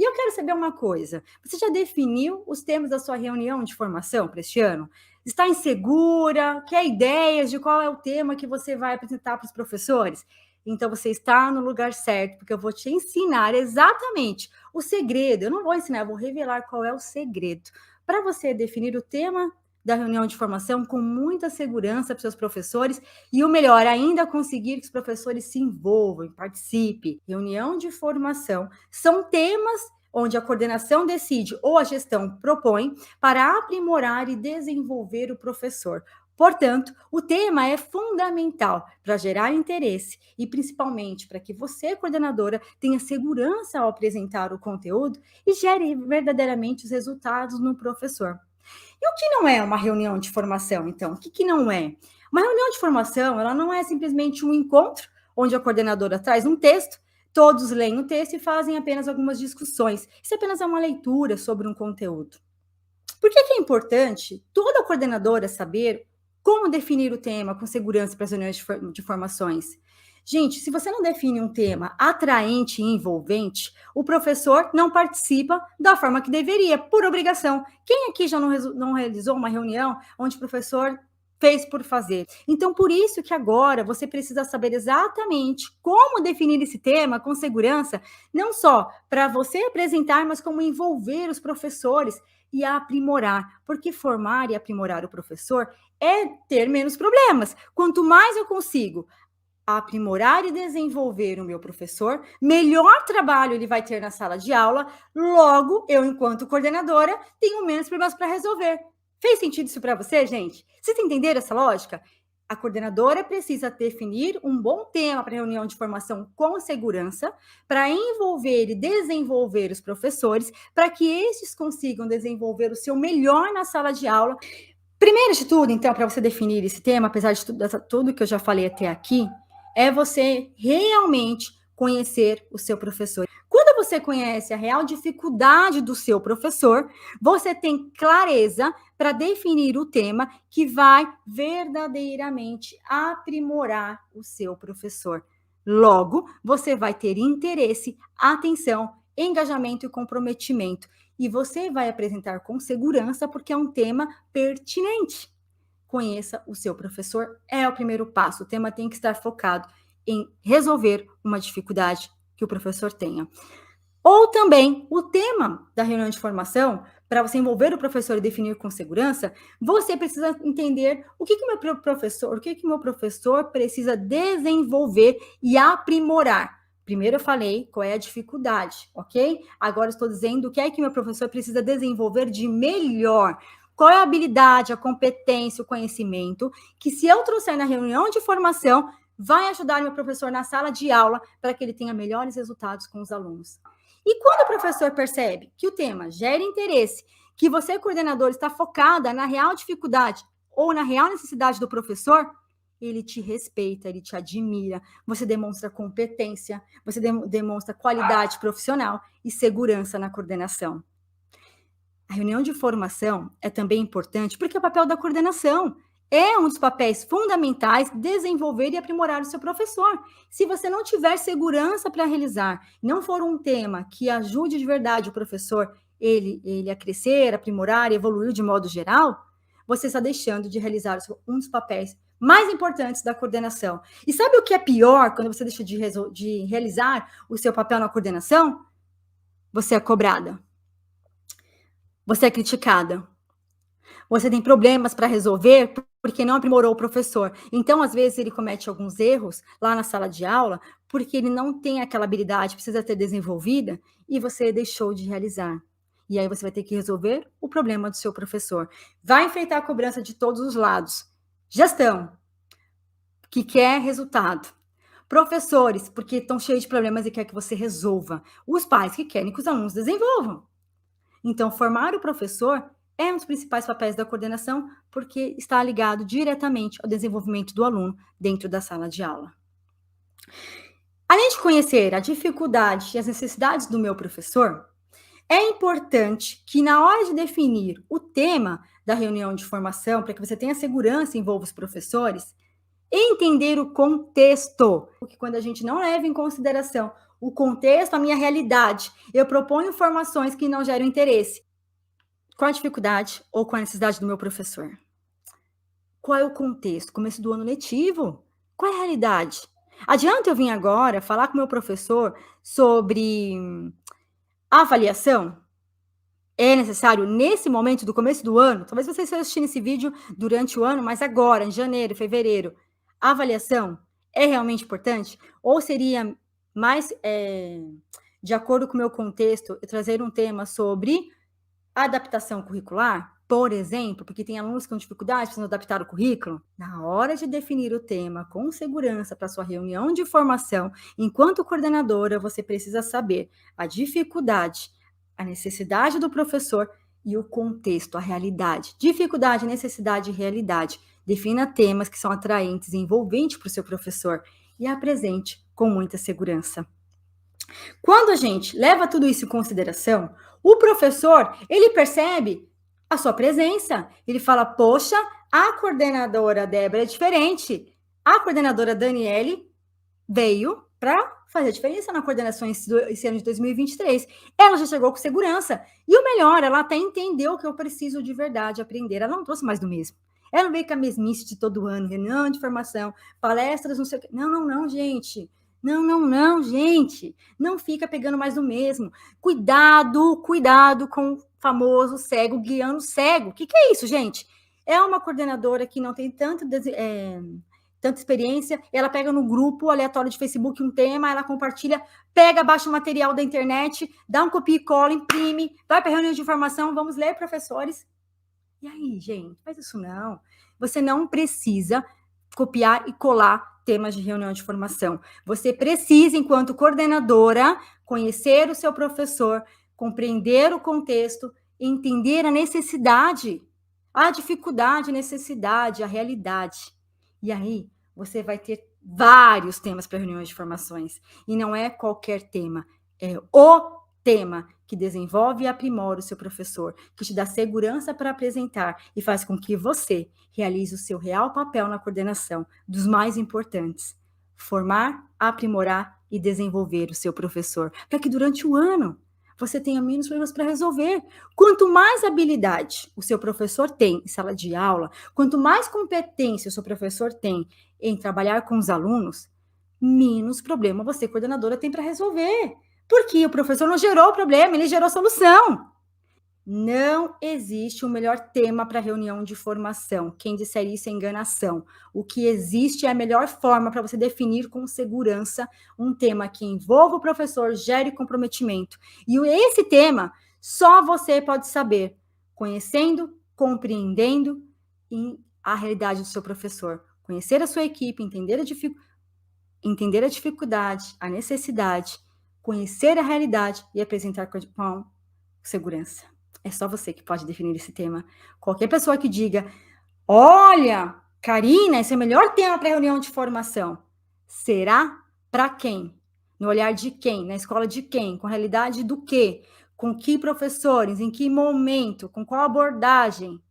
E eu quero saber uma coisa: você já definiu os temas da sua reunião de formação para este ano? Está insegura? Quer ideias de qual é o tema que você vai apresentar para os professores? Então você está no lugar certo, porque eu vou te ensinar exatamente o segredo. Eu não vou ensinar, eu vou revelar qual é o segredo para você definir o tema da reunião de formação com muita segurança para os seus professores e o melhor ainda, conseguir que os professores se envolvam, participem. Reunião de formação são temas onde a coordenação decide ou a gestão propõe para aprimorar e desenvolver o professor. Portanto, o tema é fundamental para gerar interesse e principalmente para que você, coordenadora, tenha segurança ao apresentar o conteúdo e gere verdadeiramente os resultados no professor. E o que não é uma reunião de formação, então? O que não é? Uma reunião de formação, ela não é simplesmente um encontro onde a coordenadora traz um texto, todos leem o texto e fazem apenas algumas discussões. Isso apenas é uma leitura sobre um conteúdo. Por que é importante toda coordenadora saber como definir o tema com segurança para as reuniões de formações? Gente, se você não define um tema atraente e envolvente, o professor não participa da forma que deveria, por obrigação. Quem aqui já não realizou uma reunião onde o professor fez por fazer? Então, por isso que agora você precisa saber exatamente como definir esse tema com segurança, não só para você apresentar, mas como envolver os professores e aprimorar, porque formar e aprimorar o professor é ter menos problemas. Quanto mais eu consigo aprimorar e desenvolver o meu professor, melhor trabalho ele vai ter na sala de aula, logo, eu, enquanto coordenadora, tenho menos problemas para resolver. Fez sentido isso para você, gente? Vocês entenderam essa lógica? A coordenadora precisa definir um bom tema para reunião de formação com segurança, para envolver e desenvolver os professores, para que estes consigam desenvolver o seu melhor na sala de aula. Primeiro de tudo, então, para você definir esse tema, apesar de tudo que eu já falei até aqui, é você realmente conhecer o seu professor. Quando você conhece a real dificuldade do seu professor, você tem clareza para definir o tema que vai verdadeiramente aprimorar o seu professor. Logo, você vai ter interesse, atenção, engajamento e comprometimento. E você vai apresentar com segurança porque é um tema pertinente. Conheça o seu professor, é o primeiro passo. O tema tem que estar focado em resolver uma dificuldade que o professor tenha. Ou também, o tema da reunião de formação, para você envolver o professor e definir com segurança, você precisa entender o que meu professor precisa desenvolver e aprimorar. Primeiro eu falei qual é a dificuldade, ok? Agora estou dizendo o que é que meu professor precisa desenvolver de melhor. Qual é a habilidade, a competência, o conhecimento que, se eu trouxer na reunião de formação, vai ajudar meu professor na sala de aula para que ele tenha melhores resultados com os alunos. E quando o professor percebe que o tema gera interesse, que você, coordenador, está focada na real dificuldade ou na real necessidade do professor, ele te respeita, ele te admira, você demonstra competência, você demonstra qualidade profissional e segurança na coordenação. A reunião de formação é também importante porque é o papel da coordenação. É um dos papéis fundamentais desenvolver e aprimorar o seu professor. Se você não tiver segurança para realizar, não for um tema que ajude de verdade o professor ele a crescer, aprimorar e evoluir de modo geral, você está deixando de realizar um dos papéis mais importantes da coordenação. E sabe o que é pior quando você deixa de realizar o seu papel na coordenação? Você é cobrada. Você é criticada. Você tem problemas para resolver porque não aprimorou o professor. Então, às vezes, ele comete alguns erros lá na sala de aula porque ele não tem aquela habilidade, precisa ter desenvolvida, e você deixou de realizar. E aí você vai ter que resolver o problema do seu professor. Vai enfrentar a cobrança de todos os lados. Gestão, que quer resultado. Professores, porque estão cheios de problemas e quer que você resolva. Os pais, que querem que os alunos desenvolvam. Então, formar o professor é um dos principais papéis da coordenação, porque está ligado diretamente ao desenvolvimento do aluno dentro da sala de aula. Além de conhecer a dificuldade e as necessidades do meu professor, é importante que, na hora de definir o tema da reunião de formação, para que você tenha segurança e envolva os professores, entender o contexto, porque quando a gente não leva em consideração o contexto, a minha realidade. Eu proponho informações que não geram interesse. Qual a dificuldade ou qual a necessidade do meu professor? Qual é o contexto? Começo do ano letivo? Qual é a realidade? Adianta eu vir agora falar com o meu professor sobre avaliação? É necessário nesse momento do começo do ano? Talvez vocês estejam assistindo esse vídeo durante o ano, mas agora, em janeiro, fevereiro, a avaliação é realmente importante? Ou seria mais, de acordo com o meu contexto, eu trazer um tema sobre adaptação curricular, por exemplo, porque tem alunos com dificuldade, precisam adaptar o currículo. Na hora de definir o tema com segurança para sua reunião de formação, enquanto coordenadora, você precisa saber a dificuldade, a necessidade do professor e o contexto, a realidade. Dificuldade, necessidade e realidade. Defina temas que são atraentes e envolventes para o seu professor e apresente com muita segurança. Quando a gente leva tudo isso em consideração, o professor, ele percebe a sua presença. Ele fala, poxa, a coordenadora Débora é diferente. A coordenadora Daniele veio para fazer diferença na coordenação esse ano de 2023. Ela já chegou com segurança. E o melhor, ela até entendeu que eu preciso de verdade aprender. Ela não trouxe mais do mesmo. Ela não veio com a mesmice de todo ano, reunião de formação, palestras, não sei o quê. Não, gente. Não, gente. Não fica pegando mais do mesmo. Cuidado com o famoso cego guiando cego. O que é isso, gente? É uma coordenadora que não tem tanta experiência, ela pega no grupo aleatório de Facebook um tema, ela compartilha, pega, baixa o material da internet, dá um copia e cola, imprime, vai para a reunião de informação, vamos ler, professores. E aí, gente, faz isso não. Você não precisa copiar e colar temas de reunião de formação. Você precisa, enquanto coordenadora, conhecer o seu professor, compreender o contexto, entender a necessidade, a dificuldade, a necessidade, a realidade. E aí, você vai ter vários temas para reuniões de formações. E não é qualquer tema, é o tema que desenvolve e aprimora o seu professor, que te dá segurança para apresentar e faz com que você realize o seu real papel na coordenação dos mais importantes. Formar, aprimorar e desenvolver o seu professor, para que durante o ano você tenha menos problemas para resolver. Quanto mais habilidade o seu professor tem em sala de aula, quanto mais competência o seu professor tem em trabalhar com os alunos, menos problema você, coordenadora, tem para resolver. Porque o professor não gerou o problema, ele gerou a solução. Não existe um melhor tema para reunião de formação. Quem disser isso é enganação. O que existe é a melhor forma para você definir com segurança um tema que envolva o professor, gere comprometimento. E esse tema só você pode saber, conhecendo, compreendendo a realidade do seu professor. Conhecer a sua equipe, entender a dificuldade, a necessidade, conhecer a realidade e apresentar com segurança. É só você que pode definir esse tema. Qualquer pessoa que diga, olha, Karina, esse é o melhor tema para reunião de formação. Será para quem? No olhar de quem? Na escola de quem? Com a realidade do quê? Com que professores? Em que momento? Com qual abordagem?